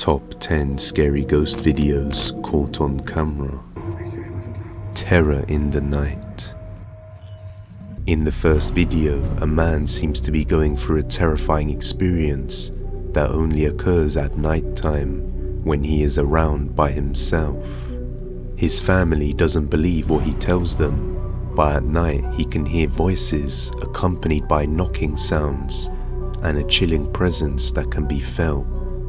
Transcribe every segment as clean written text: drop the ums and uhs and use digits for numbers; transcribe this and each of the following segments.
Top 10 scary ghost videos caught on camera. Terror in the night. In the first video, a man seems to be going through a terrifying experience that only occurs at night time when he is around by himself. His family doesn't believe what he tells them, but at night he can hear voices accompanied by knocking sounds and a chilling presence that can be felt,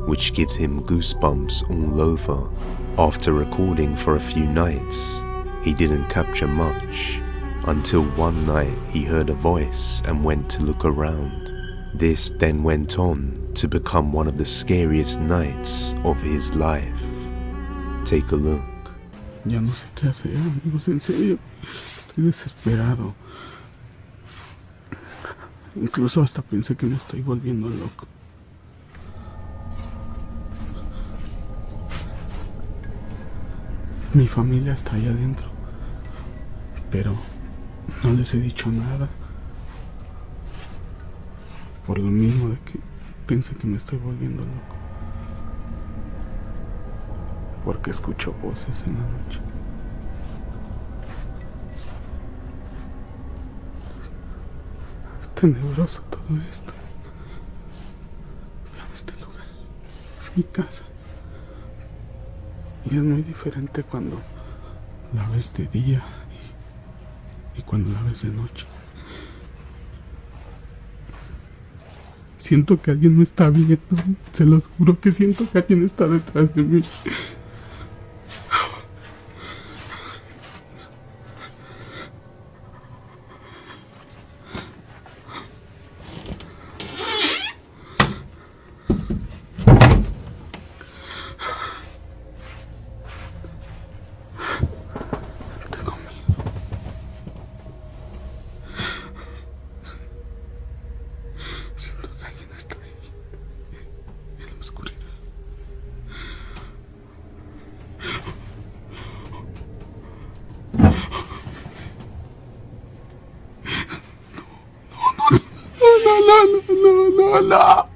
which gives him goosebumps all over. After recording for a few nights, he didn't capture much, until one night he heard a voice and went to look around. This then went on to become one of the scariest nights of his life. Take a look. Ya no sé qué hacer, amigos, en serio, estoy desesperado. Incluso hasta pensé que me estoy volviendo loco. Mi familia está allá adentro, pero no les he dicho nada. Por lo mismo de que pensé que me estoy volviendo loco. Porque escucho voces en la noche. Es tenebroso todo esto. Vean este lugar. Es mi casa. Y es muy diferente cuando la ves de día y cuando la ves de noche. Siento que alguien me está viendo. Se los juro que siento que alguien está detrás de mí. No.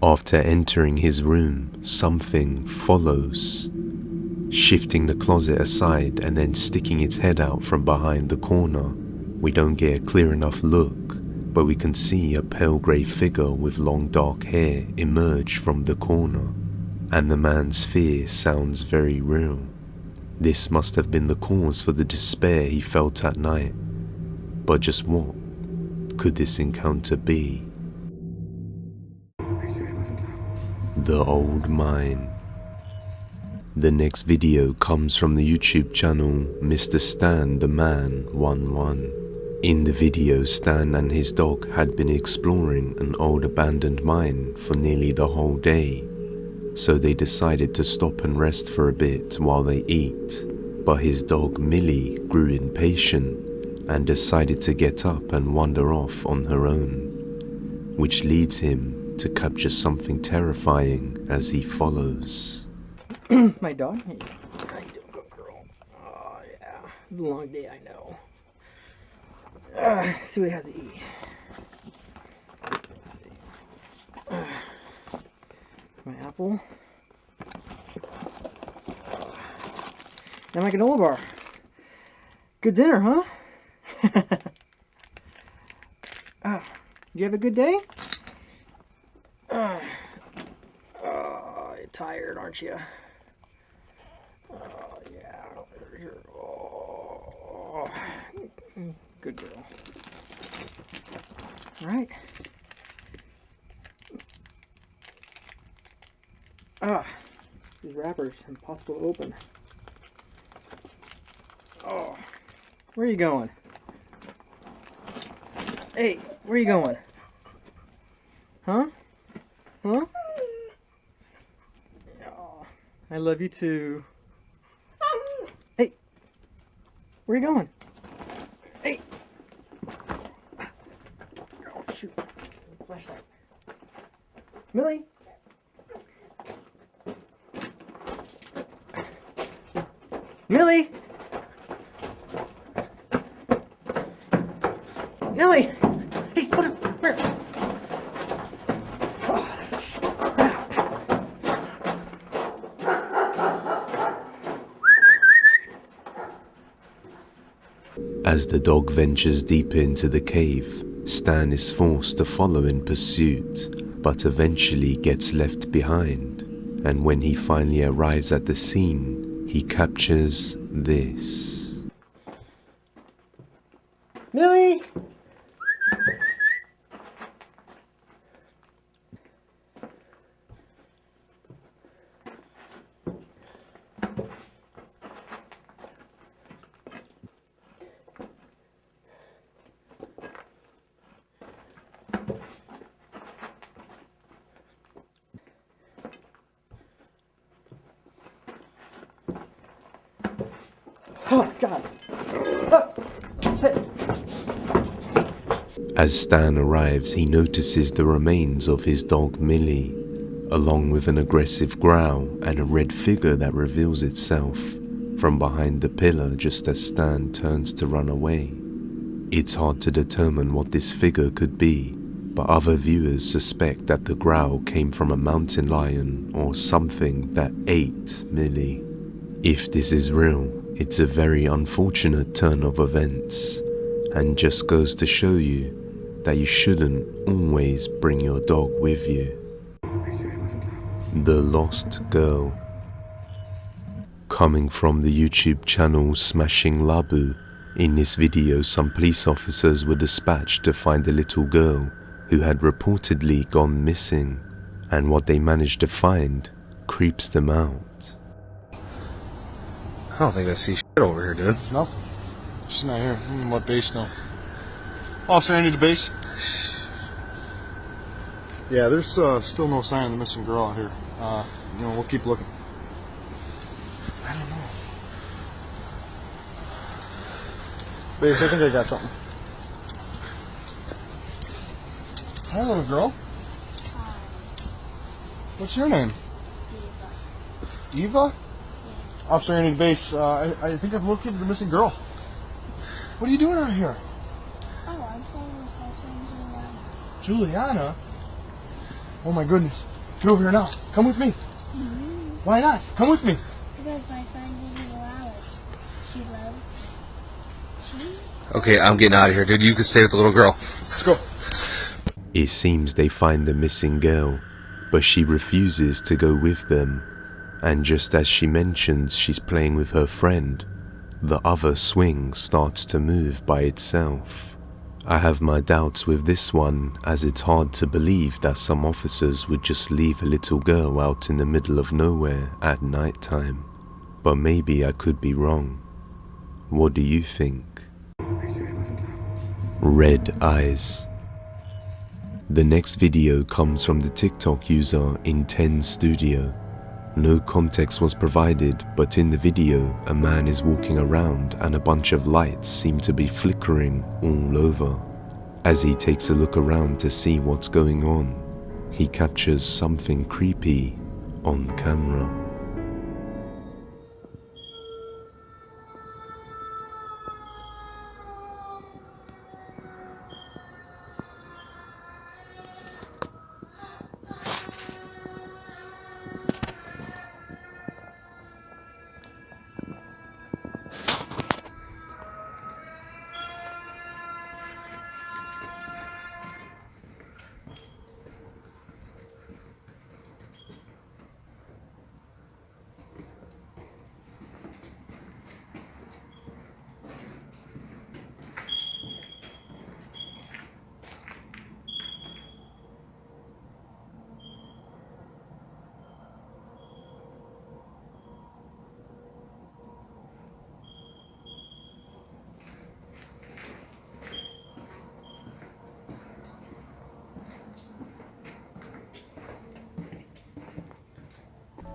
After entering his room, something follows, shifting the closet aside and then sticking its head out from behind the corner. We don't get a clear enough look, but we can see a pale grey figure with long dark hair emerge from the corner, and the man's fear sounds very real. This must have been the cause for the despair he felt at night. But just what could this encounter be? The Old Mine. The next video comes from the YouTube channel Mr. Stan the Man 11. In the video, Stan and his dog had been exploring an old abandoned mine for nearly the whole day, so they decided to stop and rest for a bit while they eat. But his dog Millie grew impatient and decided to get up and wander off on her own, which leads him to capture something terrifying as he follows. My dog? Hey, how you doing, good girl? Oh, yeah. It's a long day, I know. See what we have to eat. Let's see. My apple. And my granola bar. Good dinner, huh? Did you have a good day? You're tired, aren't you? Oh, yeah. Oh, good girl. All right. These wrappers impossible to open. Oh, Where are you going? Hey, where are you going? Huh? Huh? Oh, I love you too. Hey, where are you going? Hey! Oh, shoot. Flashlight. Millie! Millie! Millie! Hey, where? As the dog ventures deeper into the cave, Stan is forced to follow in pursuit, but eventually gets left behind. And when he finally arrives at the scene, he captures this. Millie! Oh, God. Sit. As Stan arrives, he notices the remains of his dog Millie, along with an aggressive growl and a red figure that reveals itself from behind the pillar just as Stan turns to run away. It's hard to determine what this figure could be, but other viewers suspect that the growl came from a mountain lion or something that ate Millie. If this is real, it's a very unfortunate turn of events, and just goes to show you that you shouldn't always bring your dog with you. The Lost Girl. Coming from the YouTube channel Smashing Labu, in this video some police officers were dispatched to find a little girl who had reportedly gone missing, and what they managed to find creeps them out. I don't think I see shit over here, dude. Nothing. She's not here. What base now? Officer, I need the base. Yeah, there's still no sign of the missing girl out here. We'll keep looking. I don't know. Base, I think I got something. Hi, little girl. Hi. What's your name? Eva. Eva? Officer, I need the base. I think I've located the missing girl. What are you doing out here? Oh, I'm playing with my friend Meulen. Juliana? Oh my goodness. Get over here now. Come with me. Why not? Come with me. Because my friend didn't allow it. She loves me. Okay, I'm getting out of here, dude. You can stay with the little girl. Let's go. It seems they find the missing girl, but she refuses to go with them, and just as she mentions she's playing with her friend, the other swing starts to move by itself. I have my doubts with this one, as it's hard to believe that some officers would just leave a little girl out in the middle of nowhere at night time, but maybe I could be wrong. What do you think? Red Eyes. The next video comes from the TikTok user Intense Studio. No context was provided, but in the video, a man is walking around and a bunch of lights seem to be flickering all over. As he takes a look around to see what's going on, he captures something creepy on camera.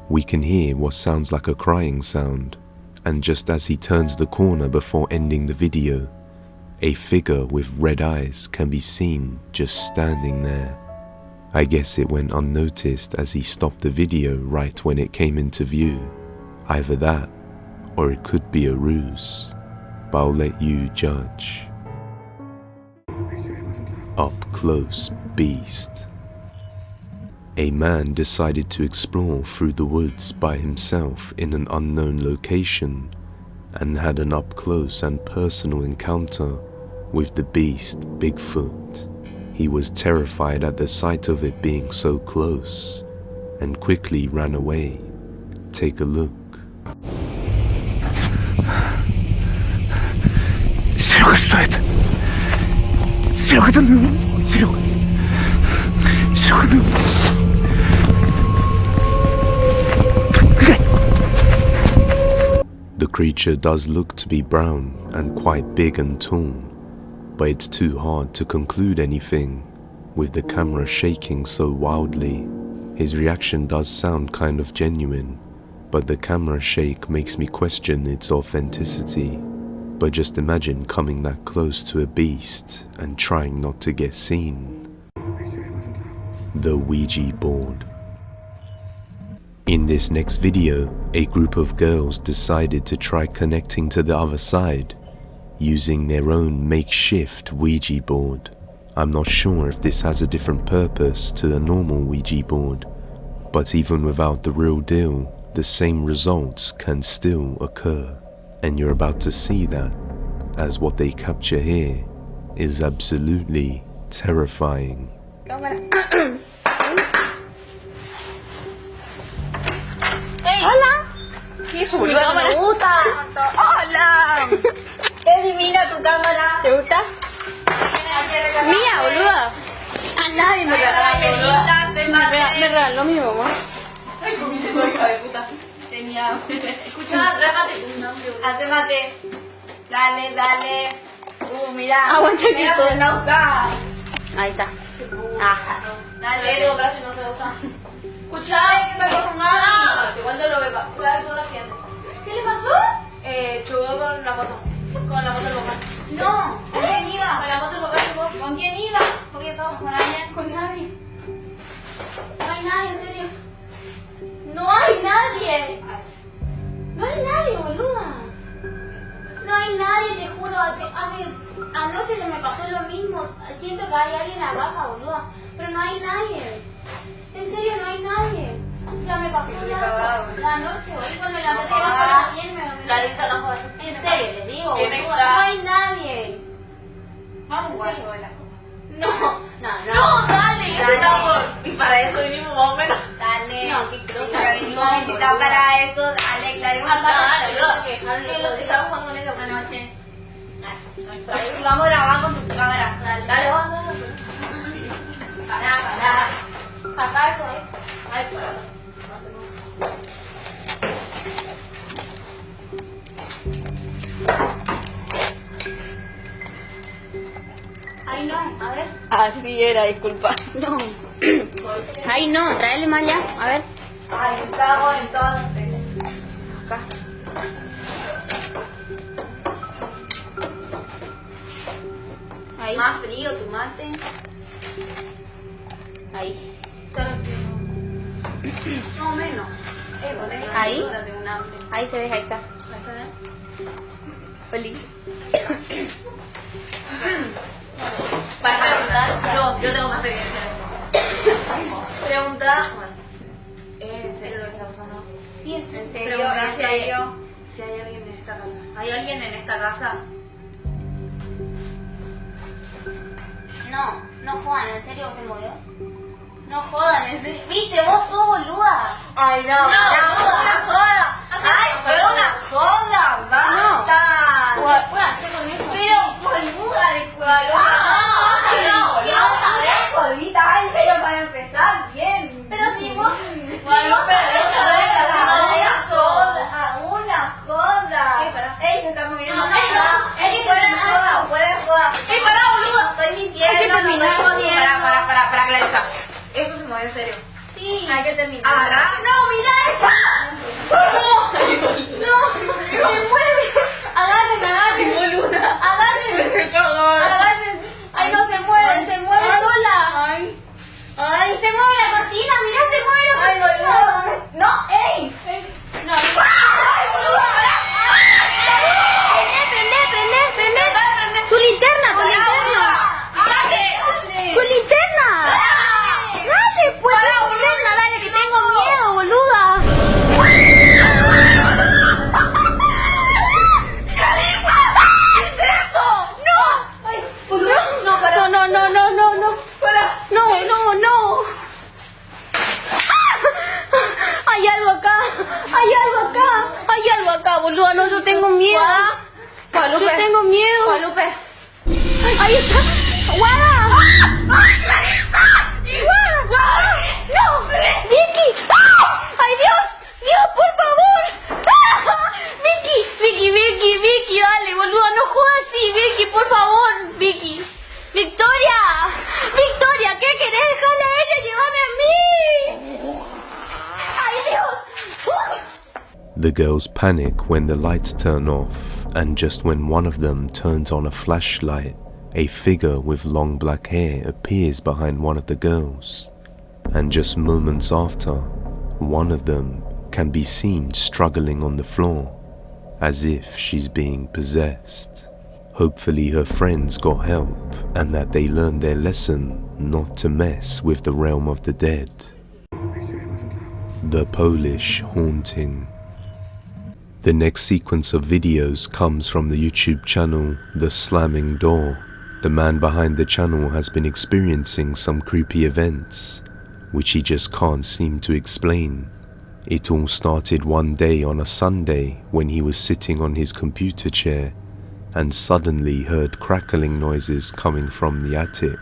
We can hear what sounds like a crying sound, and just as he turns the corner before ending the video, a figure with red eyes can be seen just standing there. I guess it went unnoticed as he stopped the video right when it came into view. Either that, or it could be a ruse, but I'll let you judge. Up close beast. A man decided to explore through the woods by himself in an unknown location and had an up-close and personal encounter with the beast Bigfoot. He was terrified at the sight of it being so close and quickly ran away. Take a look. Серега, что это? Серега, это... Серега. Серега. The creature does look to be brown and quite big and tall, but it's too hard to conclude anything with the camera shaking so wildly. His reaction does sound kind of genuine, but the camera shake makes me question its authenticity. But just imagine coming that close to a beast and trying not to get seen. The Ouija board. In this next video, a group of girls decided to try connecting to the other side using their own makeshift Ouija board. I'm not sure if this has a different purpose to the normal Ouija board, but even without the real deal, the same results can still occur. And you're about to see that, as what they capture here is absolutely terrifying. Hola. ¿Qué es mi cámara? Me gusta. Hola. Es divina tu cámara. ¿Te gusta? Mía, boluda. A nadie me regaló. Me regaló mi mamá. Ay, con mi hija de puta. Tenía. Escucha, trágate. Mate. Dale, dale. Mira. Aguanta que todo no usa. Ahí está. Ajá. Dale, dos brazos no se usan. Escucha, ¿qué pasó con nada? Igual te lo veo. ¿Qué le pasó? Chugó con la moto. Con la moto del papá. No, ¿con quién iba? Con la moto del papá. ¿Con quién iba? Porque estábamos con alguien. Con nadie. No hay nadie, en serio. No hay nadie. No hay nadie, boluda. No hay nadie, te juro. Anoche se me pasó lo mismo. Siento que hay alguien abajo, boluda. Pero no hay nadie. En serio, no hay nadie. Ya me pasó la noche, hoy cuando la noche iba bien me dormí. La lista no. En serio, les digo, boluda, no hay nadie. Vamos a jugar la cosa. No, dale. Y para eso vinimos más o menos. Dale. No, qué cosa. Vinimos invitados para eso. Dale, claro. Que lo que estamos jugando con eso anoche. Vamos a grabar con tu cámara. Dale, vamos. Pará. Saca eso, Ay, Ay, no, a ver. Así era, disculpa. No. Ay, no, tráele más ya, a ver. Ay, cago en todo. Acá. Ahí. Más frío, tu mate. Ahí. No, menos. Ahí. Ahí se ve, ahí está. Feliz. Para preguntar, no, yo tengo más experiencia. Pregunta, ¿en serio lo que está pasando? Sí, en serio. Pregunta si hay alguien en esta casa. ¿Hay alguien en esta casa? No jodan, ¿en serio se movió? No jodan, ¿en serio? ¿Viste? Vos sos boluda. Ay, no. Una joda. Ay, fue una joda. Basta. Puedo hacer con eso. Pero boluda de cuadro. Ay, pero para empezar, bien. Pero si vos... Bueno, pero una joda. Ey, se está moviendo. Ey, puede joda. Ey, pará, boludo. Estoy mintiendo. Hay que terminar. Para clarificar. Eso se mueve en serio. Sí. Hay que terminar. No, mira eso. boluda, no, yo tengo miedo. Guadalupe. Yo tengo miedo. Guadalupe. Ahí está. ¡Guada! ¡Ay, Clarisa! ¡Guada! ¡No! ¡Vicky! ¡Ay, Dios! ¡Dios, por favor! Vicky, dale, boluda, no jodas así, Vicky, por favor, Vicky. Victoria, ¿qué querés? Déjala a ella, llévame a mí. ¡Ay, Dios! The girls panic when the lights turn off, and just when one of them turns on a flashlight, a figure with long black hair appears behind one of the girls, and just moments after, one of them can be seen struggling on the floor, as if she's being possessed. Hopefully her friends got help, and that they learned their lesson not to mess with the realm of the dead. The Polish Haunting. The next sequence of videos comes from the YouTube channel The Slamming Door. The man behind the channel has been experiencing some creepy events, which he just can't seem to explain. It all started one day on a Sunday when he was sitting on his computer chair and suddenly heard crackling noises coming from the attic.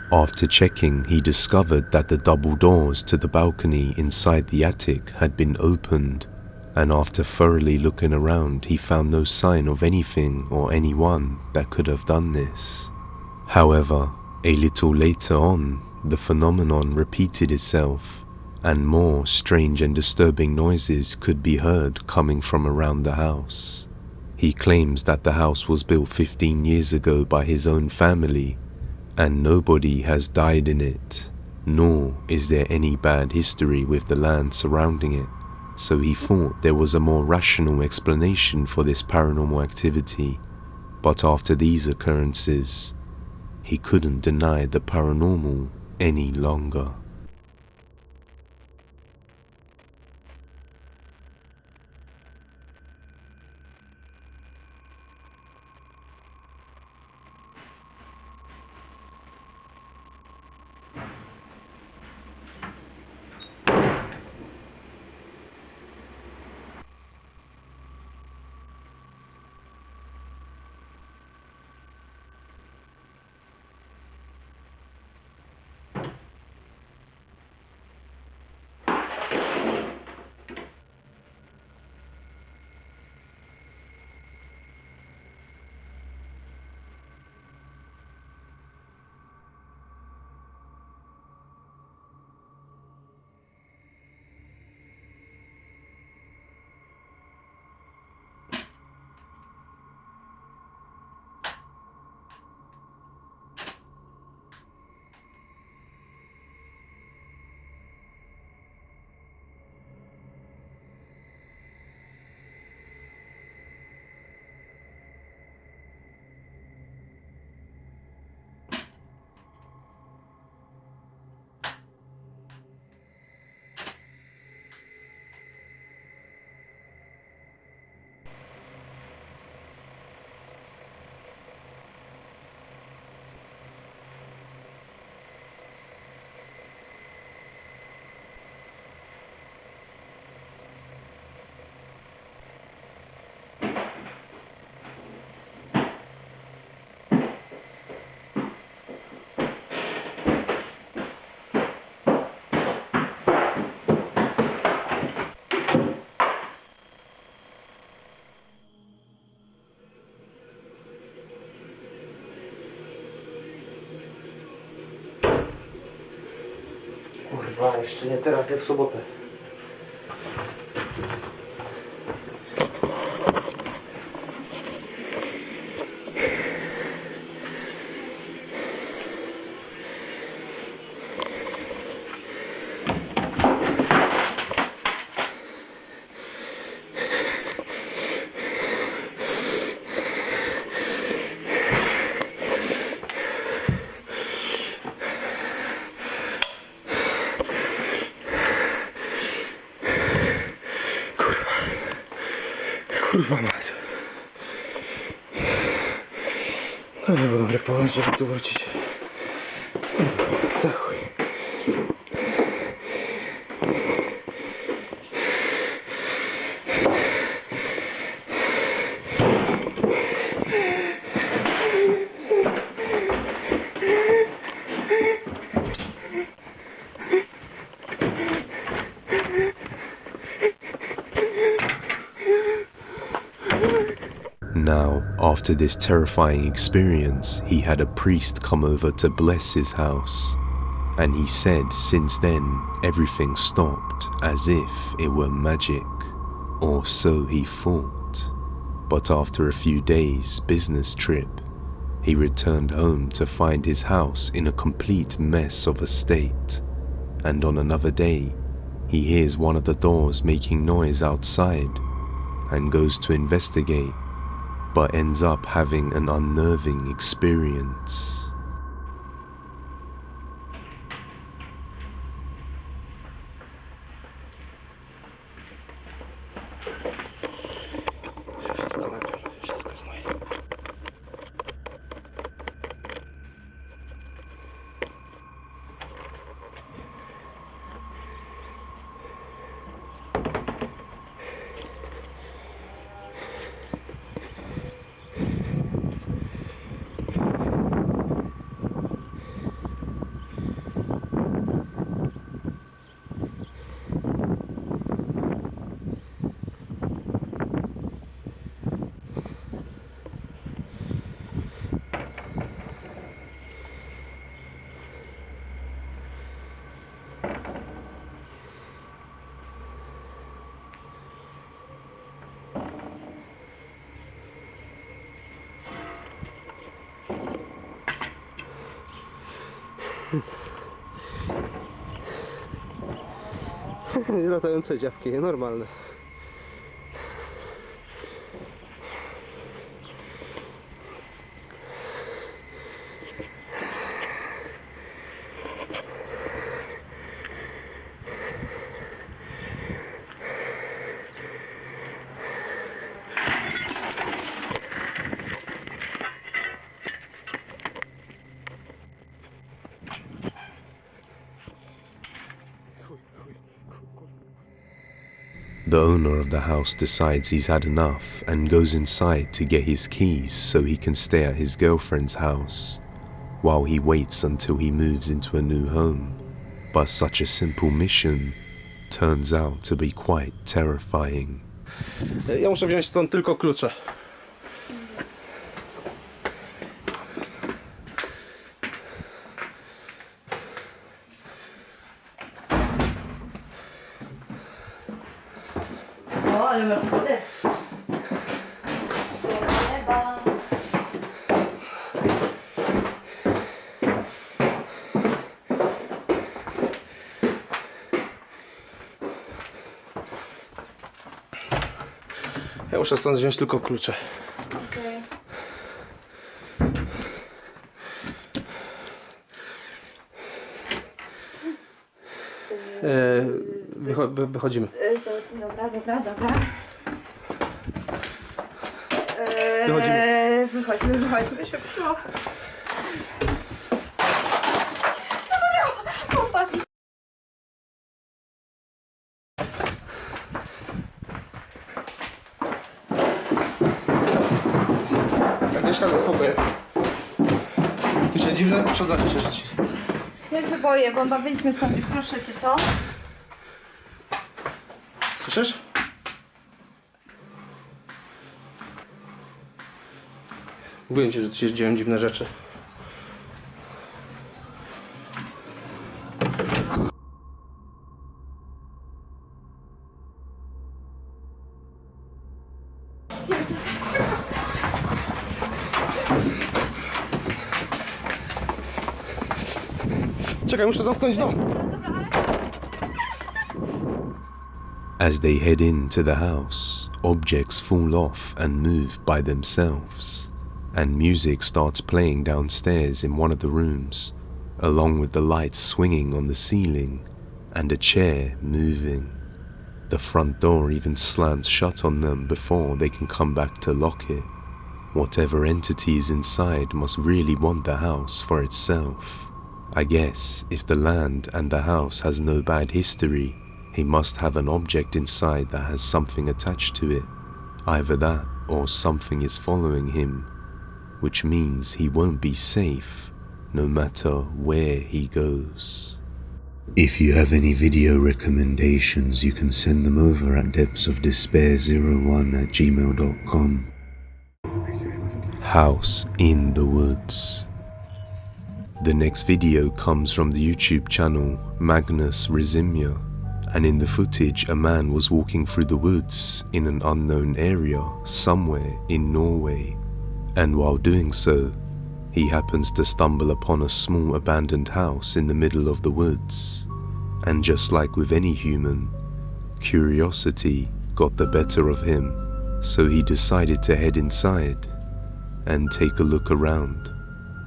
After checking, he discovered that the double doors to the balcony inside the attic had been opened, and after thoroughly looking around, he found no sign of anything or anyone that could have done this. However, a little later on, the phenomenon repeated itself, and more strange and disturbing noises could be heard coming from around the house. He claims that the house was built 15 years ago by his own family, and nobody has died in it, nor is there any bad history with the land surrounding it, so he thought there was a more rational explanation for this paranormal activity. But after these occurrences, he couldn't deny the paranormal any longer. Kurwa, jeszcze nie teraz, jak w sobotę. Kurwa mać. No nie mogę pomóc, żeby tu wrócić. Za chuj. Now, after this terrifying experience, he had a priest come over to bless his house, and he said since then everything stopped as if it were magic, or so he thought. But after a few days' business trip, he returned home to find his house in a complete mess of a state, and on another day, he hears one of the doors making noise outside and goes to investigate, but ends up having an unnerving experience. Latające dziawki, normalne. The owner of the house decides he's had enough and goes inside to get his keys so he can stay at his girlfriend's house, while he waits until he moves into a new home. But such a simple mission turns out to be quite terrifying. Ja muszę wziąć stąd tylko klucze. O, ale masz schody. Do nieba. Ja muszę stąd wziąć tylko klucze. Okej. Wychodzimy. Dobra. Wychodzimy. Wychodźmy szybko. Co to miało? Kompas. Agnieszka, zaspokoję. Tu się dziwne przodzaty przeżyć. Ja się boję, bomba, wyjdźmy stąd już, proszę cię, co? Słyszysz? Mówiłem ci, że tu się dzieją dziwne rzeczy. Czekaj, muszę zamknąć dom. As they head into the house, objects fall off and move by themselves, and music starts playing downstairs in one of the rooms, along with the lights swinging on the ceiling and a chair moving. The front door even slams shut on them before they can come back to lock it. Whatever entity is inside must really want the house for itself. I guess if the land and the house has no bad history, he must have an object inside that has something attached to it. Either that or something is following him, which means he won't be safe no matter where he goes. If you have any video recommendations, you can send them over at depthsofdespair01@gmail.com. house in the woods. The next video comes from the YouTube channel Magnus Resimia, and in the footage a man was walking through the woods in an unknown area somewhere in Norway, and while doing so, he happens to stumble upon a small abandoned house in the middle of the woods, and just like with any human, curiosity got the better of him, so he decided to head inside and take a look around.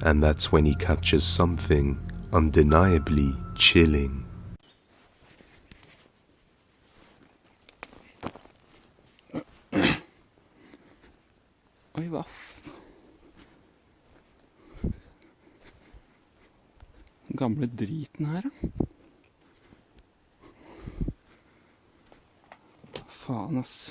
And that's when he captures something undeniably chilling. Oi, hva? Gamle driten her, da. Faen, ass.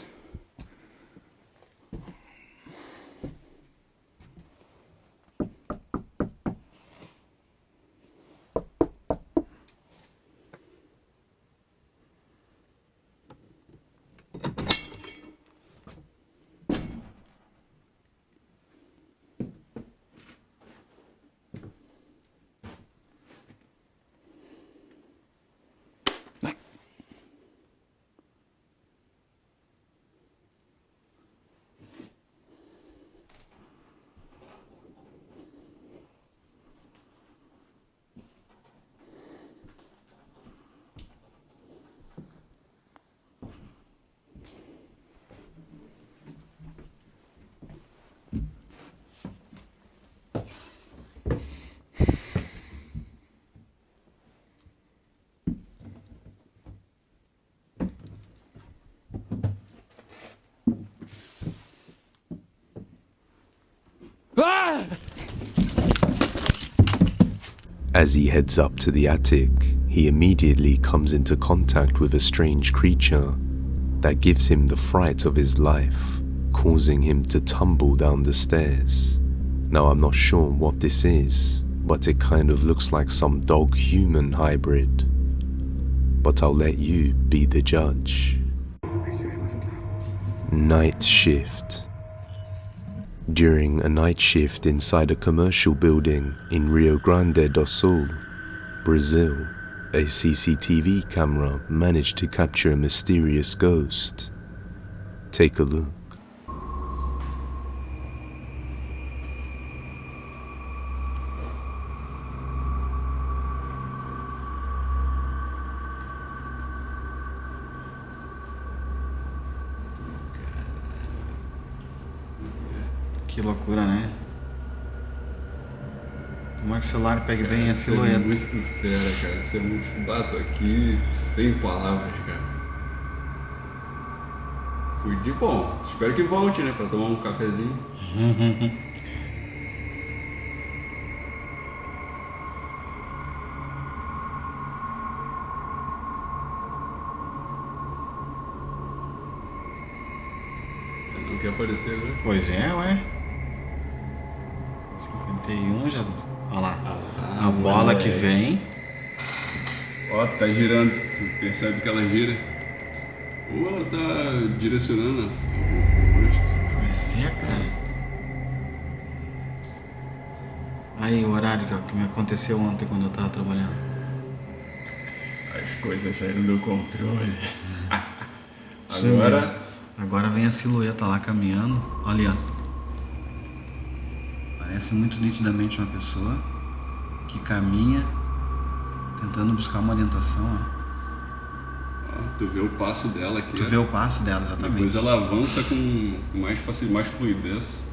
As he heads up to the attic, he immediately comes into contact with a strange creature that gives him the fright of his life, causing him to tumble down the stairs. Now I'm not sure what this is, but it kind of looks like some dog-human hybrid. But I'll let you be the judge. Night shift. During a night shift inside a commercial building in Rio Grande do Sul, Brazil, a CCTV camera managed to capture a mysterious ghost. Take a look. Que loucura, né? Tomara que o celular pegue bem a silhueta. Isso é muito fera, cara. Isso é muito... Bato aqui sem palavras, cara. Fui de bom. Espero que volte, né? Pra tomar um cafezinho. Não quer aparecer agora? Pois é, ué. 51 já. Olha lá. A bola que vem. Ó, tá girando. Tu percebe que ela gira? Ou ela tá direcionando o rosto. Pois é, cara. Aí o horário que me aconteceu ontem quando eu tava trabalhando. As coisas saíram do controle. Agora vem a silhueta lá caminhando. Olha, ó. Parece muito nitidamente uma pessoa que caminha tentando buscar uma orientação. Ó, tu vê o passo dela aqui. Tu vê o passo dela, exatamente. Depois ela avança com mais fluidez.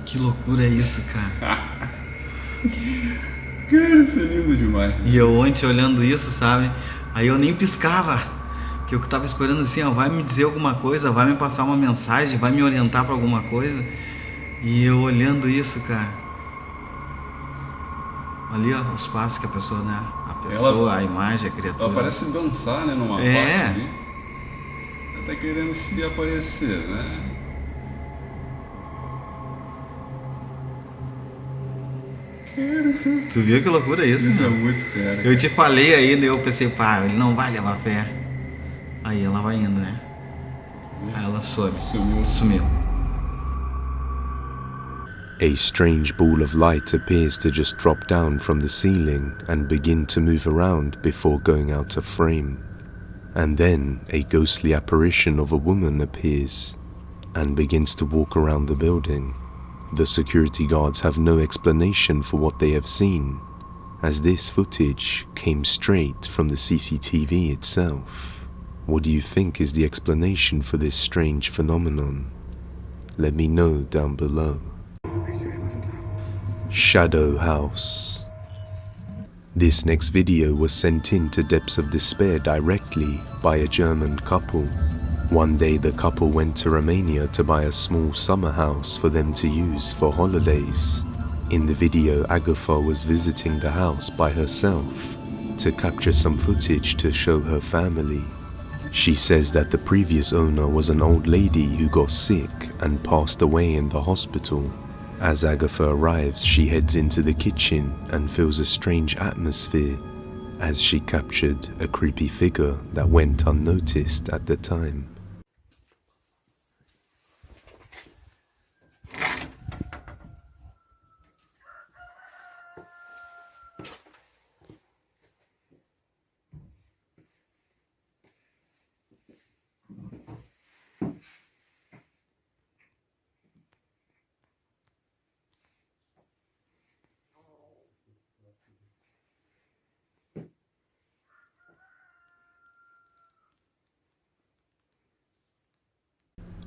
Que loucura é isso, cara? Cara, isso é lindo demais. E eu ontem olhando isso, sabe? Aí eu nem piscava. Que eu tava esperando assim, ó, vai me dizer alguma coisa, vai me passar uma mensagem, vai me orientar pra alguma coisa. E eu olhando isso, cara. Ali, ó, os passos que a pessoa, né? A pessoa, a imagem, a criatura. Ela parece dançar, né? Numa parte ali. Ela tá querendo se aparecer, né? Tu viu que loucura é isso? Isso né? é muito fera. Eu te falei ainda, eu pensei, pá, ele não vai levar fé. Aí ela vai indo, né? Aí ela sumiu. A strange ball of light appears to just drop down from the ceiling and begin to move around before going out of frame. And then a ghostly apparition of a woman appears and begins to walk around the building. The security guards have no explanation for what they have seen, as this footage came straight from the CCTV itself. What do you think is the explanation for this strange phenomenon? Let me know down below. Shadow House. This next video was sent in to Depths of Despair directly by a German couple. One day the couple went to Romania to buy a small summer house for them to use for holidays. In the video, Agatha was visiting the house by herself to capture some footage to show her family. She says that the previous owner was an old lady who got sick and passed away in the hospital. As Agatha arrives, she heads into the kitchen and feels a strange atmosphere as she captured a creepy figure that went unnoticed at the time.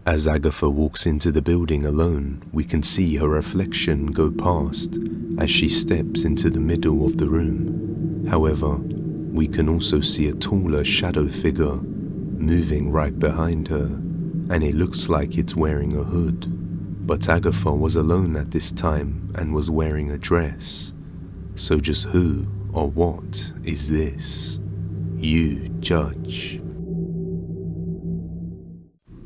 As Agatha walks into the building alone, we can see her reflection go past as she steps into the middle of the room. However, we can also see a taller shadow figure moving right behind her, and it looks like it's wearing a hood. But Agatha was alone at this time and was wearing a dress. So just who or what is this? You judge.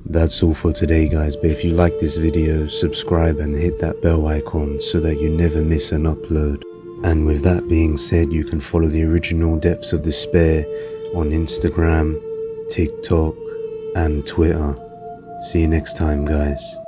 That's all for today, guys, but if you like this video, subscribe and hit that bell icon so that you never miss an upload. And with that being said, you can follow the original Depths of Despair on Instagram, TikTok and Twitter. See you next time, guys.